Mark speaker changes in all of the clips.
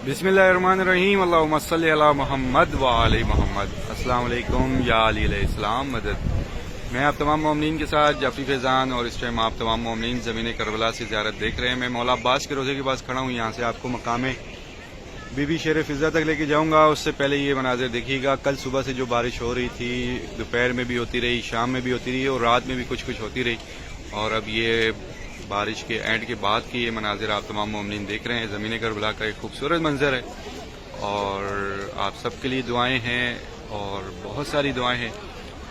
Speaker 1: बिस्मिल्लाहिर्रहमानिर्रहीम अल्लाहुम्मा सल्ली अला मोहम्मद व आले मोहम्मद। अस्सलाम वालेकुम या अली अलैहिस्सलाम मदद। मैं आप तमाम मोमिनीन के साथ जाफी फैज़ान और इस टाइम आप तमाम मोमिनीन ज़मीन करबला से ज़ियारत देख रहे हैं। मैं मौला अब्बास के रोज़े के पास खड़ा हूँ। यहाँ से आपको मकाम बीबी शेर फिज़ा तक लेके जाऊँगा। उससे पहले ये मनाज़र देखिएगा। कल सुबह से जो बारिश हो रही थी, दोपहर में भी होती रही, शाम में भी होती रही और रात में भी कुछ कुछ होती रही, और अब ये बारिश के एंड के बाद की ये मनाजिर आप तमाम मोमिनीन देख रहे हैं। ज़मीन करबला का एक खूबसूरत मंजर है और आप सबके लिए दुआएं हैं और बहुत सारी दुआएं हैं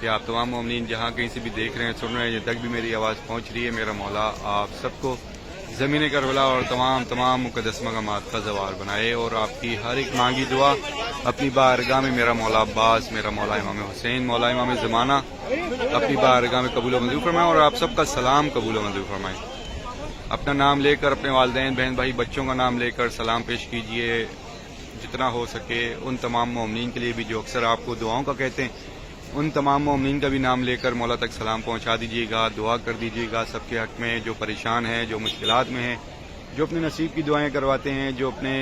Speaker 1: कि आप तमाम मोमिनीन जहाँ कहीं से भी देख रहे हैं, सुन रहे हैं, जब तक भी मेरी आवाज़ पहुँच रही है, मेरा मौला आप सबको ज़मीन करबला और तमाम मुक़द्दस मक़ामात का ज़वार बनाए और आपकी हर एक मांगी दुआ अपनी बारगाह में मेरा मौला अब्बास, मेरा मौला इमाम हुसैन, मौला इमाम ज़माना अपनी बारगाह में कबूल व मंजूर फरमाए और आप सबका सलाम कबूल व मंजूर फरमाए। अपना नाम लेकर, अपने वालिदैन, बहन भाई, बच्चों का नाम लेकर सलाम पेश कीजिए जितना हो सके। उन तमाम मोमिनीन के लिए भी जो अक्सर आपको दुआओं का कहते हैं, उन तमाम मोमिनीन का भी नाम लेकर मौला तक सलाम पहुंचा दीजिएगा, दुआ कर दीजिएगा सबके हक़ में, जो परेशान हैं, जो मुश्किलात में हैं, जो अपने नसीब की दुआएं करवाते हैं, जो अपने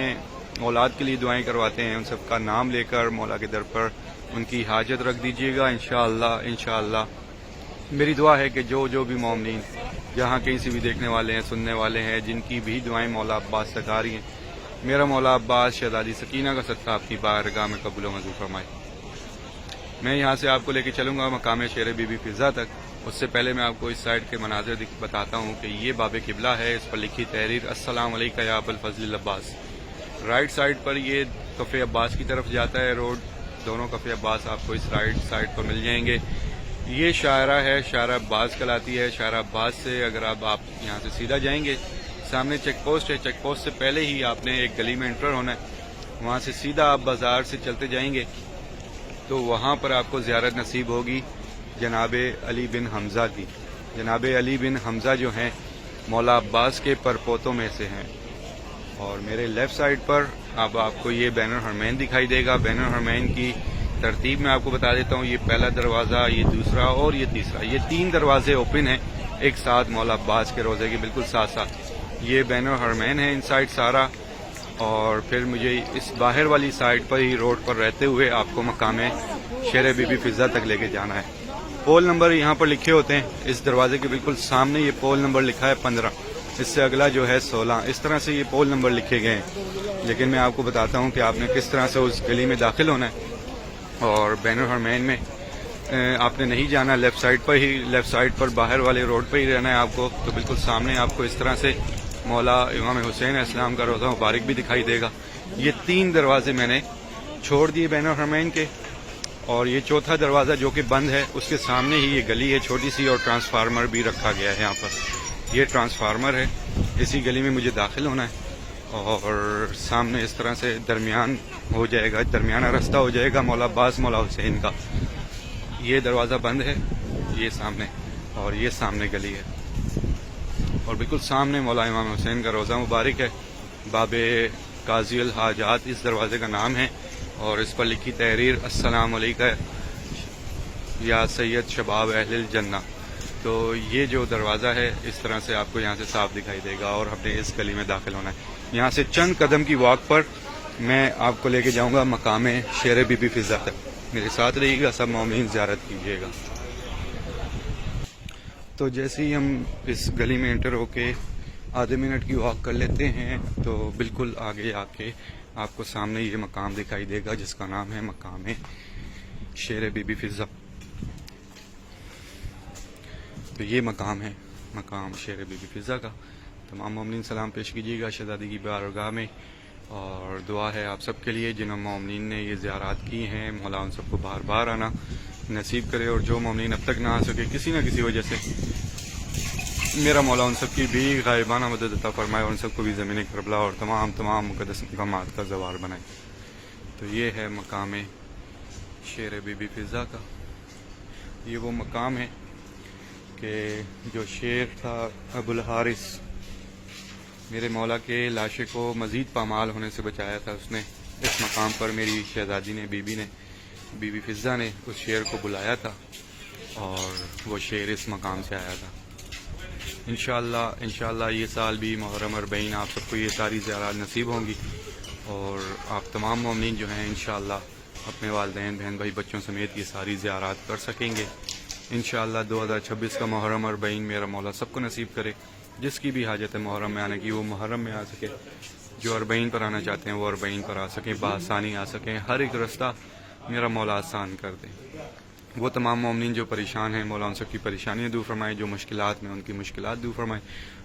Speaker 1: औलाद के लिए दुआएं करवाते हैं, उन सब का नाम लेकर मौला के दर पर उनकी हाजत रख दीजिएगा। इंशाअल्लाह मेरी दुआ है कि जो भी मोमिनीन जहाँ कहीं से भी देखने वाले हैं, सुनने वाले हैं, जिनकी भी दुआएं मौला अब्बास तक आ रही हैं, मेरा मौला अब्बास शहज़ादी सकीना का सदका अपनी बारगाह में कबूल व मंजूर फरमाए। मैं यहाँ से आपको लेके चलूँगा मकाम शेर बीबी फिज़ा तक। उससे पहले मैं आपको इस साइड के मनाज़िर बताता हूँ कि ये बाब किबला है। इस पर लिखी तहरीर अस्सलाम अलैका या अबुल फज़ल अब्बास। राइट साइड पर ये कफ़े अब्बास की तरफ जाता है रोड। दोनों कफ़े अब्बास आपको इस राइट साइड पर मिल जाएंगे। ये शायरा है, शायरा अब्बास कहलाती है। शायरा अब्बास से अगर आप यहाँ से सीधा जाएंगे, सामने चेक पोस्ट है। चेक पोस्ट से पहले ही आपने एक गली में एंटर होना है। वहाँ से सीधा आप बाज़ार से चलते जाएंगे तो वहाँ पर आपको ज़ियारत नसीब होगी जनाब अली बिन हमज़ा की। जनाब अली बिन हमज़ा जो हैं मौला अब्बास के परपोतों में से हैं। और मेरे लेफ़्ट साइड पर अब आपको ये बैनर हरमैन दिखाई देगा। बैनर हरमैन की तरतीब में आपको बता देता हूँ। ये पहला दरवाज़ा, ये दूसरा और ये तीसरा, ये 3 दरवाजे ओपन हैं एक साथ मौला अब्बास के रोज़े के बिल्कुल साथ साथ। ये बैनर हरमैन है इन साइड सारा, और फिर मुझे इस बाहर वाली साइड पर ही रोड पर रहते हुए आपको मकाम शेर बीबी फिज़ा तक लेके जाना है। पोल नंबर यहाँ पर लिखे होते हैं। इस दरवाजे के बिल्कुल सामने ये पोल नंबर लिखा है 15, इससे अगला जो है 16। इस तरह से ये पोल नंबर लिखे गए हैं। लेकिन मैं आपको बताता हूँ कि आपने किस तरह से उस गली में दाखिल होना है। और बैनर हरमैन में आपने नहीं जाना, लेफ़्ट साइड पर ही, लेफ़्ट साइड पर बाहर वाले रोड पर ही रहना है आपको। तो बिल्कुल सामने आपको इस तरह से मौला इमाम हुसैन इस्लाम का रोज़ा मुबारक भी दिखाई देगा। ये 3 दरवाजे मैंने छोड़ दिए बैनर हरमैन के, और ये चौथा दरवाज़ा जो कि बंद है उसके सामने ही ये गली है छोटी सी, और ट्रांसफार्मर भी रखा गया है यहाँ पर। ये ट्रांसफार्मर है, इसी गली में मुझे दाखिल होना है। और सामने इस तरह से दरमियान हो जाएगा, दरमियाना रास्ता हो जाएगा मौला अब्बास मौला हुसैन का। ये दरवाज़ा बंद है, ये सामने, और ये सामने गली है, और बिल्कुल सामने मौला इमाम हुसैन का रोज़ा मुबारक है। बाबे काज़ी अल हाजात इस दरवाज़े का नाम है, और इस पर लिखी तहरीर अस्सलाम अलैका या सैयद शबाब अहलिल जन्ना। तो ये जो दरवाज़ा है इस तरह से आपको यहाँ से साफ दिखाई देगा, और हमने इस गली में दाखिल होना है। यहाँ से चंद कदम की वॉक पर मैं आपको लेके जाऊँगा मकाम शेर बीबी फिज़ा तक। मेरे साथ रहिएगा, सब मोमिनीन ज़ियारत कीजिएगा। तो जैसे ही हम इस गली में एंटर होके आधे मिनट की वॉक कर लेते हैं तो बिल्कुल आगे आके आपको सामने ये मकाम दिखाई देगा जिसका नाम है मकाम शेर बीबी फिज़ा। तो ये मकाम है, मकाम शेर बीबी फिज़ा का। तमाम मोमिनीन सलाम पेश कीजिएगा शहज़ादी की बारगाह में, और दुआ है आप सब के लिए जिन मोमिनीन ने ये ज़ियारत की हैं, मौला उन सबको बार बार आना नसीब करे। और जो मोमिनीन अब तक ना आ सके किसी न किसी वजह से, मेरा मौला उन सब की भी गायबाना मदद अता फरमाए, उन सबको भी ज़मीन करबला और तमाम मुक़द्दस मक़ामात का ज़वार बनाए। तो ये है मकाम शेर बीबी फिज़ा का। ये वो मकाम है कि जो शेर था अबुल हारिस, मेरे मौला के लाशे को मज़ीद पामाल होने से बचाया था। उसने इस मकाम पर मेरी शहज़ादी ने, बीबी फिज़ा ने उस शेर को बुलाया था, और वो शेर इस मकाम से आया था। इंशाअल्लाह ये साल भी मुहर्रम अरबईन आप सबको ये सारी ज़ियारत नसीब होंगी। اور آپ تمام مومنین جو ہیں انشاءاللہ اپنے والدین بہن بھائی بچوں سمیت یہ ساری زیارات کر سکیں گے انشاءاللہ 2026 کا محرم اربعین میرا مولا سب کو نصیب کرے. جس کی بھی حاجت ہے محرم میں آنے کی وہ محرم میں آ سکے, جو اربعین پر آنا چاہتے ہیں وہ اربعین پر آ سکیں, بآسانی آ سکیں, ہر ایک رستہ میرا مولا آسان کر دے. وہ تمام مومنین جو پریشان ہیں مولا ان سب کی پریشانیاں دور فرمائے, جو مشکلات میں ان کی مشکلات دور فرمائے,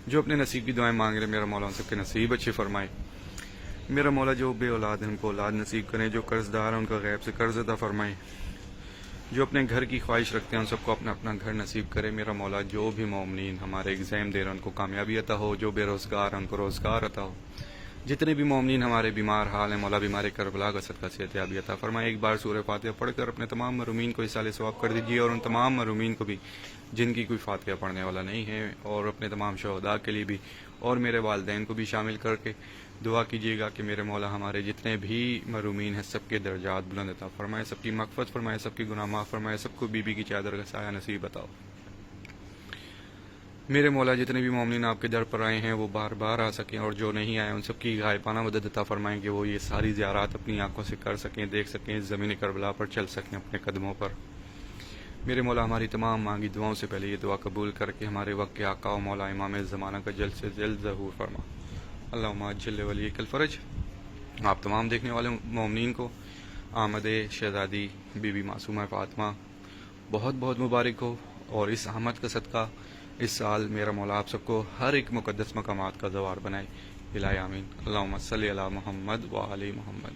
Speaker 1: جو اپنے نصیب کی دعائیں مانگ رہے ہیں میرا مولا ان سب کے نصیب اچھے فرمائے. میرا مولا جو بے اولاد ہیں ان کو اولاد نصیب کریں, جو قرض دار ہیں ان کا غیب سے قرض عطا فرمائے, جو اپنے گھر کی خواہش رکھتے ہیں ان سب کو اپنا اپنا گھر نصیب کرے. میرا مولا جو بھی مومنین ہمارے ایگزام دے رہے ہیں ان کو کامیابی عطا ہو, جو بے روزگار ہیں ان کو روزگار عطا ہو, جتنے بھی مومنین ہمارے بیمار حال ہیں مولا بیمار کربلا کا صدقہ صحت یابی عطا فرمائے. ایک بار سورہ فاتحہ پڑھ کر اپنے تمام محرومین کو اصال ثواب کر دیجیے, اور ان تمام محرومین کو بھی جن کی کوئی فاتحہ پڑھنے والا نہیں ہے, اور اپنے تمام شہداء کے لیے بھی اور میرے والدین کو بھی شامل کر کے دعا کیجیے گا کہ میرے مولا ہمارے جتنے بھی محرومین ہیں سب کے درجات بلند عطا فرمائے, سب کی مغفرت فرمائے, سب کی گناہ معاف فرمائے, سب کو بی بی کی چادر کا سایہ نصیب عطا. میرے مولا جتنے بھی مومنین آپ کے در پر آئے ہیں وہ بار بار آ سکیں, اور جو نہیں آئے ان سب کی غائبانہ مدد عطا فرمائیں کہ وہ یہ ساری زیارات اپنی آنکھوں سے کر سکیں, دیکھ سکیں, زمین کربلا پر چل سکیں اپنے قدموں پر. میرے مولا ہماری تمام مانگی دعاؤں سے پہلے یہ دعا قبول کر کے ہمارے وقت کے آقا و مولا امام زمانہ کا جلد سے جلد ظہور فرما. اللہم عجل ولیک الفرج. آپ تمام دیکھنے والے مومنین کو آمد شہزادی بی بی معصومہ فاطمہ بہت بہت مبارک ہو, اور اس آمد کا صدقہ اس سال میرا مولا آپ سب کو ہر ایک مقدس مقامات کا زوار بنائے. الہی آمین. اللہم صلی علی محمد و علی محمد.